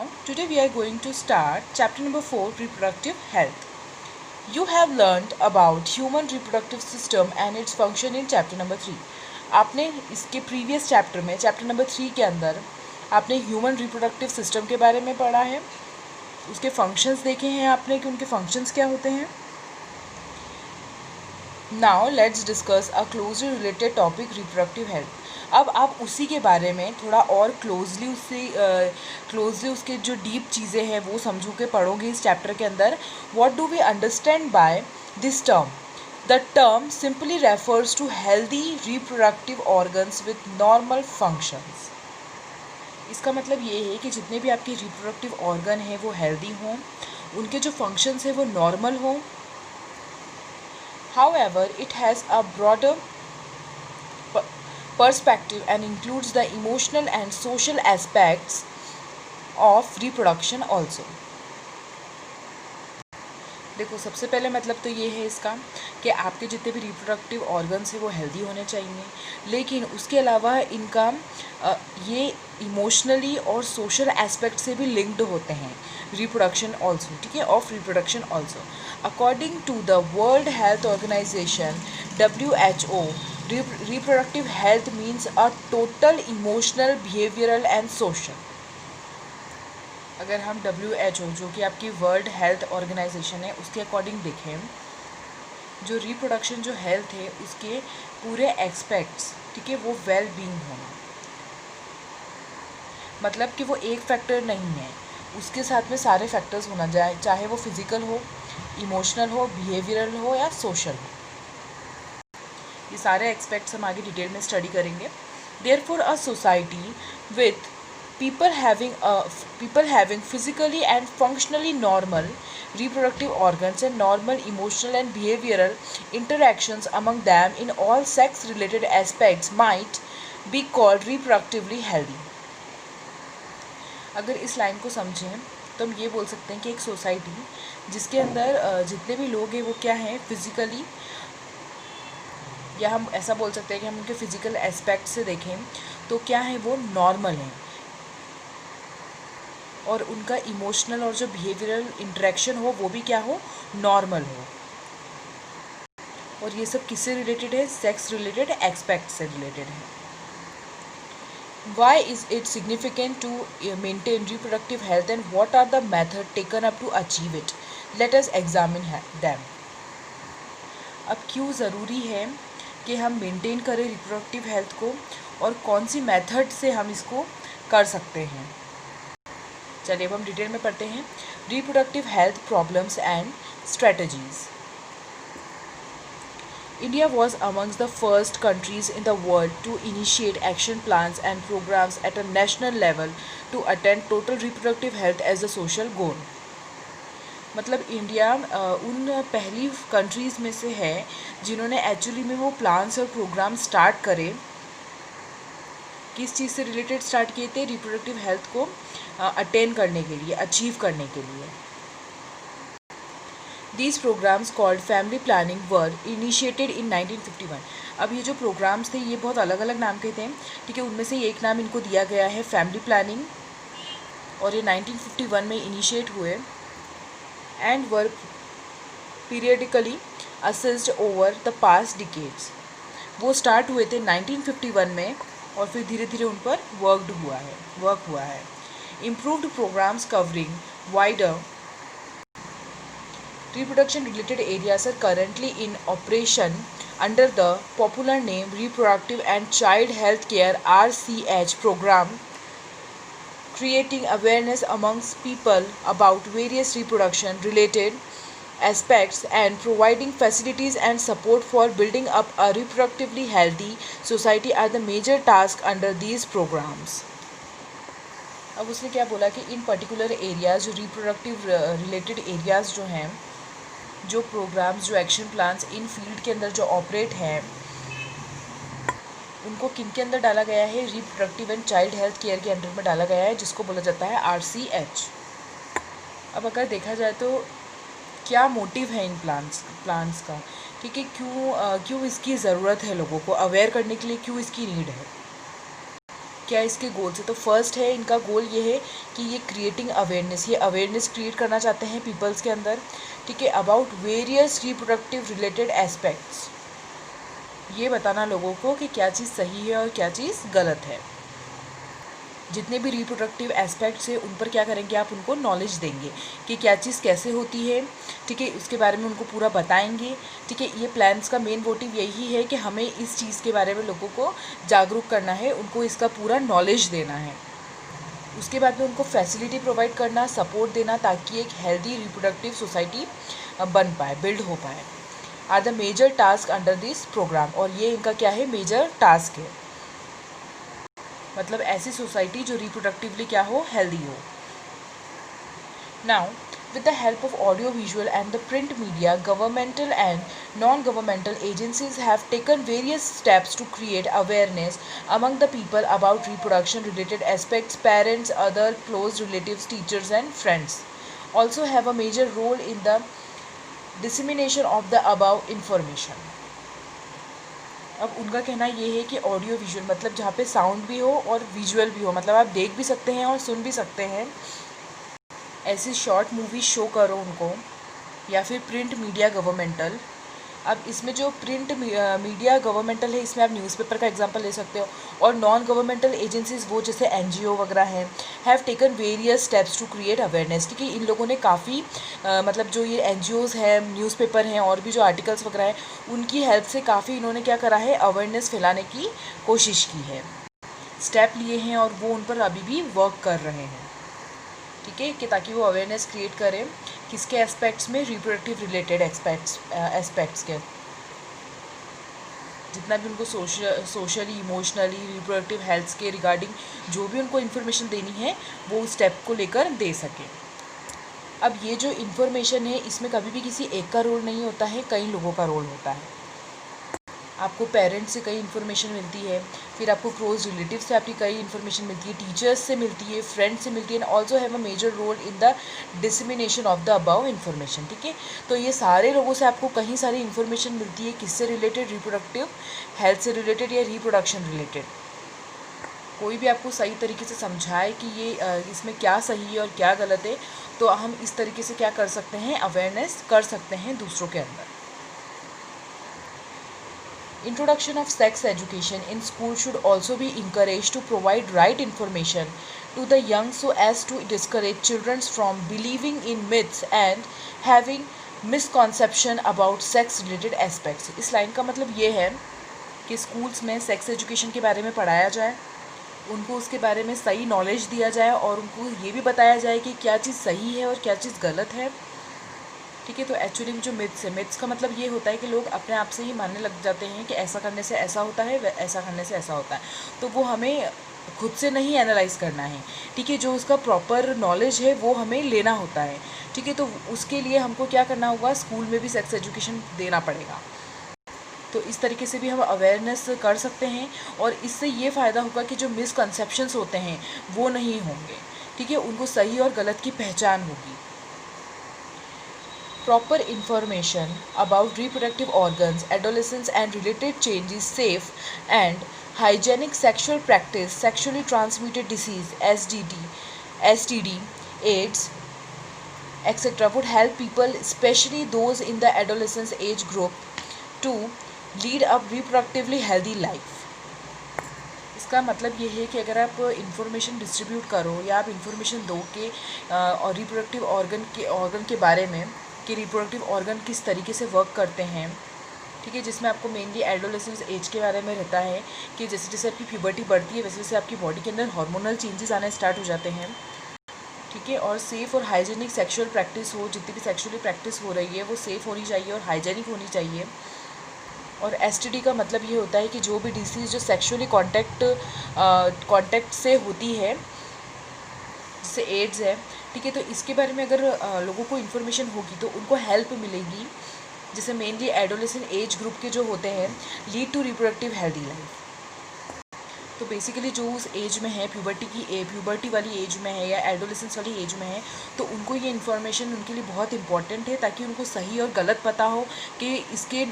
Now, today we are going to start chapter number 4, reproductive health. You have learned about human reproductive system and its function in chapter number 3. आपने इसके previous chapter में chapter number 3 के अंदर आपने human reproductive system के बारे में पढ़ा है, उसके फंक्शंस देखे हैं आपने कि उनके फंक्शंस क्या होते हैं. Now let's discuss a closely related topic reproductive health. अब आप उसी के बारे में थोड़ा और क्लोजली उसके जो डीप चीज़ें हैं वो समझो के पढ़ोगे इस चैप्टर के अंदर. What do we understand by this term? The term simply refers to healthy reproductive organs with normal functions. इसका मतलब ये है कि जितने भी आपके रिप्रोडक्टिव ऑर्गन हैं वो हेल्दी हों, उनके जो फंक्शंस हैं वो नॉर्मल हों. However, it has a broader perspective and includes the emotional and social aspects of reproduction also. देखो, सबसे पहले मतलब तो ये है इसका कि आपके जितने भी रिप्रोडक्टिव ऑर्गन्स हैं वो हेल्दी होने चाहिए, लेकिन उसके अलावा इनका ये इमोशनली और सोशल एस्पेक्ट से भी लिंक्ड होते हैं. रिप्रोडक्शन ऑल्सो, ठीक है, of reproduction also. According to the World Health Organization WHO, reproductive health means a total emotional, behavioral and social. अगर हम WHO जो कि आपकी वर्ल्ड हेल्थ ऑर्गेनाइजेशन है उसके अकॉर्डिंग देखें, जो रिप्रोडक्शन जो हेल्थ है उसके पूरे एस्पेक्ट्स, ठीक है, वो वेल बीइंग होना, मतलब कि वो एक फैक्टर नहीं है, उसके साथ में सारे फैक्टर्स होना जाए, चाहे वो फिजिकल हो, इमोशनल हो, बिहेवियरल हो या सोशल हो. ये सारे एस्पेक्ट्स हम आगे डिटेल में स्टडी करेंगे. Therefore a society with people having physically and functionally normal reproductive organs and normal emotional and behavioral interactions among them in all sex related aspects might be called reproductively healthy. अगर इस line को समझें तो हम ये बोल सकते हैं कि एक सोसाइटी जिसके अंदर जितने भी लोग हैं वो क्या हैं, फिज़िकली, या हम ऐसा बोल सकते हैं कि हम उनके फिज़िकल एस्पेक्ट से देखें तो क्या है, वो नॉर्मल हैं, और उनका इमोशनल और जो बिहेवियरल इंटरेक्शन हो वो भी क्या हो, नॉर्मल हो. और ये सब किससे रिलेटेड है? सेक्स रिलेटेड एस्पेक्ट से रिलेटेड है. Why is it significant to maintain reproductive health and what are the methods taken up to achieve it? Let us examine them. अब क्यों ज़रूरी है कि हम मेंटेन करें रिप्रोडक्टिव हेल्थ को और कौन सी मेथड से हम इसको कर सकते हैं. चलिए अब हम डिटेल में पढ़ते हैं. Reproductive health problems and strategies. India was amongst the first countries in the world to initiate action plans and programs at a national level to attain total reproductive health as a social goal. मतलब India उन पहली countries में से है जिन्होंने actually में वो plans और प्रोग्राम स्टार्ट करे. किस चीज़ से रिलेटेड स्टार्ट किए थे? रिप्रोडक्टिव हेल्थ को अटेन करने के लिए, अचीव करने के लिए. These programs called family planning were initiated in 1951. अब ये जो प्रोग्राम्स थे ये बहुत अलग अलग नाम के थे, ठीक है, उनमें से एक नाम इनको दिया गया है फैमिली प्लानिंग, और ये 1951 में इनिशिएट हुए and were periodically assessed over the past decades. वो स्टार्ट हुए थे 1951 में और फिर धीरे धीरे उन पर वर्क हुआ है. Improved programmes covering wider reproduction related areas are currently in operation under the popular name Reproductive and Child Health Care RCH program, creating awareness amongst people about various reproduction related aspects and providing facilities and support for building up a reproductively healthy society are the major tasks under these programs. अब उसने क्या बोला कि इन particular areas, जो reproductive related areas जो हैं, जो programmes, जो एक्शन प्लान्स इन फील्ड के अंदर जो ऑपरेट हैं, उनको किन के अंदर डाला गया है? Reproductive and child health care के अंडर में डाला गया है, जिसको बोला जाता है RCH. अब अगर देखा जाए तो क्या मोटिव है इन प्लान्स का, ठीक है, क्यों इसकी ज़रूरत है, लोगों को अवेयर करने के लिए क्यों इसकी नीड है. क्या इसके गोल्स है? तो फर्स्ट है इनका गोल ये है कि ये क्रिएटिंग अवेयरनेस, ये अवेयरनेस क्रिएट करना चाहते हैं पीपल्स के अंदर, ठीक है, about various reproductive related aspects. ये बताना लोगों को कि क्या चीज़ सही है और क्या चीज़ गलत है। जितने भी रिप्रोडक्टिव एस्पेक्ट्स हैं उन पर क्या करेंगे आप, उनको नॉलेज देंगे कि क्या चीज़ कैसे होती है, ठीक है, उसके बारे में उनको पूरा बताएंगे, ठीक है। ये प्लान्स का मेन मोटिव यही है कि हमें इस चीज़ के बारे में लोगों को जागरूक करना है, उनको इसका पूरा नॉलेज देना है। उसके बाद में उनको फैसिलिटी प्रोवाइड करना, सपोर्ट देना, ताकि एक हेल्दी रिप्रोडक्टिव सोसाइटी बन पाए, बिल्ड हो पाए, are the major task under this programme. और ये इनका क्या है, मेजर टास्क है, मतलब ऐसी सोसाइटी जो रिप्रोडक्टिवली क्या हो, हेल्दी हो। Now with the help of audio visual and the print media, governmental and non-governmental agencies have taken various steps to create awareness among the people about reproduction related aspects. Parents, other close relatives, teachers and friends also have a major role in the dissemination of the above information. अब उनका कहना ये है कि audio visual मतलब जहाँ पे sound भी हो और विजुअल भी हो, मतलब आप देख भी सकते हैं और सुन भी सकते हैं, ऐसी शॉर्ट मूवी शो करो उनको, या फिर प्रिंट मीडिया गवर्नमेंटल। अब इसमें जो प्रिंट मीडिया गवर्नमेंटल है, इसमें आप न्यूज़पेपर का एग्जांपल ले सकते हो, और नॉन गवर्नमेंटल एजेंसीज वो जैसे एनजीओ वगैरह हैं, have taken various steps to create awareness, ठीक है। इन लोगों ने काफ़ी मतलब जो ये एनजीओज़ हैं, न्यूज़पेपर हैं और भी जो आर्टिकल्स वगैरह हैं, उनकी हेल्प से काफ़ी इन्होंने क्या करा है, अवेयरनेस फैलाने की कोशिश की है, स्टेप लिए हैं और वो उन पर अभी भी वर्क कर रहे हैं, ठीक है, कि ताकि वो अवेयरनेस क्रिएट करें किसके एस्पेक्ट्स में, रिप्रोडक्टिव रिलेटेड एस्पेक्ट्स के, जितना भी उनको सोशली, इमोशनली, रिप्रोडक्टिव हेल्थ के रिगार्डिंग जो भी उनको इन्फॉर्मेशन देनी है वो उस स्टेप को लेकर दे सकें। अब ये जो इन्फॉर्मेशन है इसमें कभी भी किसी एक का रोल नहीं होता है, कई लोगों का रोल होता है। आपको पेरेंट्स से कई इन्फॉर्मेशन मिलती है, फिर आपको क्लोज रिलेटिव से आपकी कई इन्फॉर्मेशन मिलती है, टीचर्स से मिलती है, फ्रेंड्स से मिलती है, and also have a major role in the dissemination of the about information, ठीक है। तो ये सारे लोगों से आपको कहीं सारी इन्फॉर्मेशन मिलती है, किससे रिलेटेड, रिप्रोडक्टिव हेल्थ से रिलेटेड या रिप्रोडक्शन रिलेटेड। कोई भी आपको सही तरीके से समझाए कि ये इसमें क्या सही है और क्या गलत है, तो हम इस तरीके से क्या कर सकते हैं, अवेयरनेस कर सकते हैं दूसरों के अंदर। Introduction of sex education in school should also be encouraged to provide right information to the young so as to discourage children from believing in myths and having misconception about sex related aspects। इस line का मतलब ये है कि schools में sex education के बारे में पढ़ाया जाए, उनको उसके बारे में सही नॉलेज दिया जाए और उनको ये भी बताया जाए कि क्या चीज़ सही है और क्या चीज़ गलत है, ठीक है। तो एक्चुअली में जो मिथ्स है, मिथ्स का मतलब ये होता है कि लोग अपने आप से ही मानने लग जाते हैं कि ऐसा करने से ऐसा होता है, ऐसा करने से ऐसा होता है, तो वो हमें खुद से नहीं एनालाइज करना है, ठीक है। जो उसका प्रॉपर नॉलेज है वो हमें लेना होता है, ठीक है। तो उसके लिए हमको क्या करना होगा, स्कूल में भी सेक्स एजुकेशन देना पड़ेगा। तो इस तरीके से भी हम अवेयरनेस कर सकते हैं और इससे ये फ़ायदा होगा कि जो मिसकंसेप्शंस होते हैं वो नहीं होंगे, ठीक है, उनको सही और गलत की पहचान होगी। Proper information about reproductive organs, adolescence and related changes, safe and hygienic sexual practice, sexually transmitted disease, STD, AIDS, etc. would help people, especially those in the adolescence age group, to lead a reproductively healthy life. इसका मतलब ये है कि अगर आप information distribute करो या आप इंफॉर्मेशन दो कि और रिप्रोडक्टिव ऑर्गन के बारे में कि रिप्रोडक्टिव ऑर्गन किस तरीके से वर्क करते हैं, ठीक है, जिसमें आपको मेनली एडोलेसेंस एज के बारे में रहता है कि जैसे जैसे आपकी प्यूबर्टी बढ़ती है वैसे वैसे आपकी बॉडी के अंदर हार्मोनल चेंजेस आने स्टार्ट हो जाते हैं, ठीक है। और सेफ़ और हाइजेनिक सेक्सुअल प्रैक्टिस हो, जितनी भी सेक्सुअली प्रैक्टिस हो रही है वो सेफ़ होनी चाहिए और हाइजेनिक होनी चाहिए। और एसटीडी का मतलब ये होता है कि जो भी डिसीज़ जो सेक्सुअली कांटेक्ट से होती है, जैसे एड्स है, ठीक है, तो इसके बारे में अगर लोगों को इन्फॉर्मेशन होगी तो उनको हेल्प मिलेगी, जैसे मेनली एडोलेसेंट एज ग्रुप के जो होते हैं, lead to reproductive healthy life. तो बेसिकली जो उस एज में है, प्यूबर्टी वाली एज में है या एडोलेसेंस वाली एज में है, तो उनको ये इन्फॉर्मेशन उनके लिए बहुत इंपॉर्टेंट है ताकि उनको सही और गलत पता हो कि इसके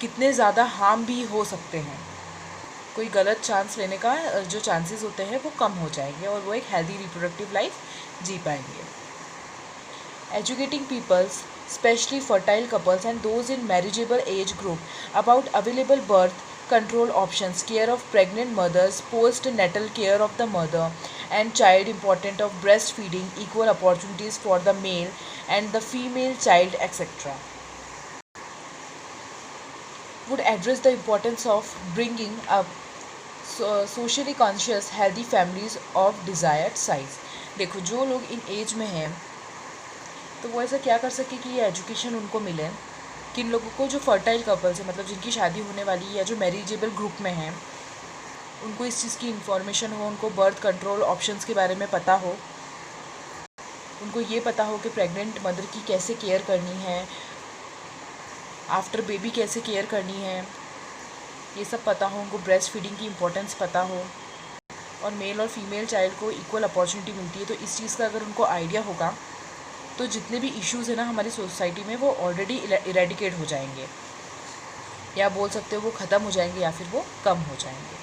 कितने ज़्यादा हार्म भी हो सकते हैं। कोई गलत चांस लेने का जो चांसेस होते हैं वो कम हो जाएंगे और वो एक हेल्दी रिप्रोडक्टिव लाइफ जी पाएंगे। Educating peoples, especially fertile couples and those in marriageable age group, about available birth control options, care of pregnant mothers, postnatal care of the mother and child, important of breastfeeding, equal opportunities for the male and the female child, etc. Would address the importance of bringing up socially conscious healthy families of desired size। देखो, जो लोग इन as में हैं तो वो ऐसा क्या कर सके कि ये एजुकेशन उनको मिले। किन लोगों को, जो फर्टाइल कपल्स हैं, मतलब जिनकी शादी होने वाली है या जो मैरिजेबल ग्रुप में हैं, उनको इस चीज़ की इन्फॉर्मेशन हो, उनको बर्थ कंट्रोल ऑप्शंस के बारे में पता हो, उनको ये पता हो कि प्रेग्नेंट मदर की कैसे केयर करनी है, आफ्टर बेबी कैसे केयर करनी है, ये सब पता हो, उनको ब्रेस्ट फीडिंग की इम्पोर्टेंस पता हो, और मेल और फीमेल चाइल्ड को इक्वल अपॉर्चुनिटी मिलती है। तो इस चीज़ का अगर उनको आइडिया होगा तो जितने भी इश्यूज़ हैं ना हमारी सोसाइटी में वो ऑलरेडी इरेडिकेट हो जाएंगे, या बोल सकते हो वो ख़त्म हो जाएंगे या फिर वो कम हो जाएंगे।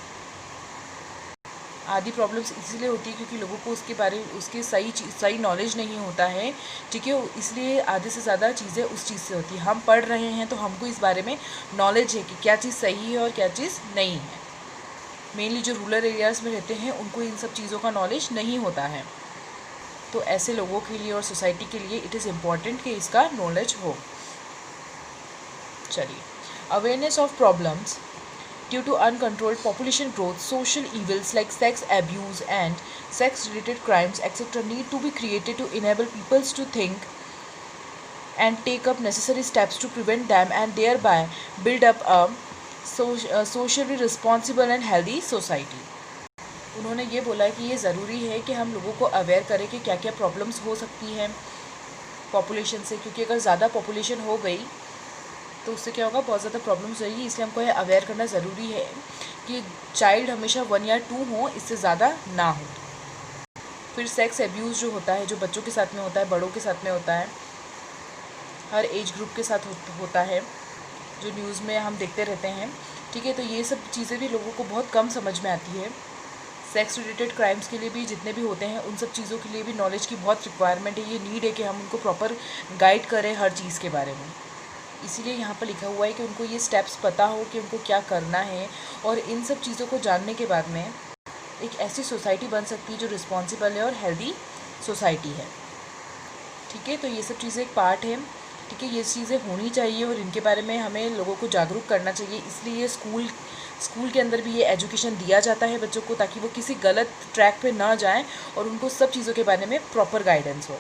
आधी प्रॉब्लम्स इसीलिए होती है क्योंकि लोगों को उसकी सही नॉलेज नहीं होता है, ठीक है। इसलिए आधे से ज़्यादा चीज़ें उस चीज़ से होती है। हम पढ़ रहे हैं तो हमको इस बारे में नॉलेज है कि क्या चीज़ सही है और क्या चीज़ नहीं है। मेनली जो रूरल एरियाज़ में रहते हैं उनको इन सब चीज़ों का नॉलेज नहीं होता है, तो ऐसे लोगों के लिए और सोसाइटी के लिए इट इज़ इम्पॉर्टेंट कि इसका नॉलेज हो। चलिए, awareness of problems due to uncontrolled population growth, social evils like sex abuse and sex related crimes etcetera need to be created to enable peoples to think and take up necessary steps to prevent them and thereby build up a socially responsible and healthy society। उन्होंने ये बोला कि ये ज़रूरी है कि हम लोगों को अवेयर करें कि क्या क्या प्रॉब्लम्स हो सकती हैं पॉपुलेशन से, क्योंकि अगर ज़्यादा पॉपुलेशन हो गई तो उससे क्या होगा, बहुत ज़्यादा प्रॉब्लम्स रहेगी। इसलिए हमको ये अवेयर करना ज़रूरी है कि चाइल्ड हमेशा 1 या 2 हो, इससे ज़्यादा ना हो। फिर सेक्स एब्यूज़ जो होता है, जो बच्चों के साथ में होता है, बड़ों के साथ में होता है, हर एज ग्रुप के साथ होता है, जो न्यूज़ में हम देखते रहते हैं, ठीक है। तो ये सब चीज़ें भी लोगों को बहुत कम समझ में आती है। सेक्स रिलेटेड क्राइम्स के लिए भी जितने भी होते हैं उन सब चीज़ों के लिए भी नॉलेज की बहुत रिक्वायरमेंट है। ये नीड है कि हम उनको प्रॉपर गाइड करें हर चीज़ के बारे में। इसीलिए यहाँ पर लिखा हुआ है कि उनको ये स्टेप्स पता हो कि उनको क्या करना है, और इन सब चीज़ों को जानने के बाद में एक ऐसी सोसाइटी बन सकती है जो रिस्पॉन्सिबल है और हेल्दी सोसाइटी है, ठीक है। तो ये सब चीज़ें एक पार्ट है, ठीक है। ये चीज़ें होनी चाहिए और इनके बारे में हमें लोगों को जागरूक करना चाहिए। इसलिए स्कूल के अंदर भी ये एजुकेशन दिया जाता है बच्चों को, ताकि वो किसी गलत ट्रैक पे ना जाएं और उनको सब चीज़ों के बारे में प्रॉपर गाइडेंस हो।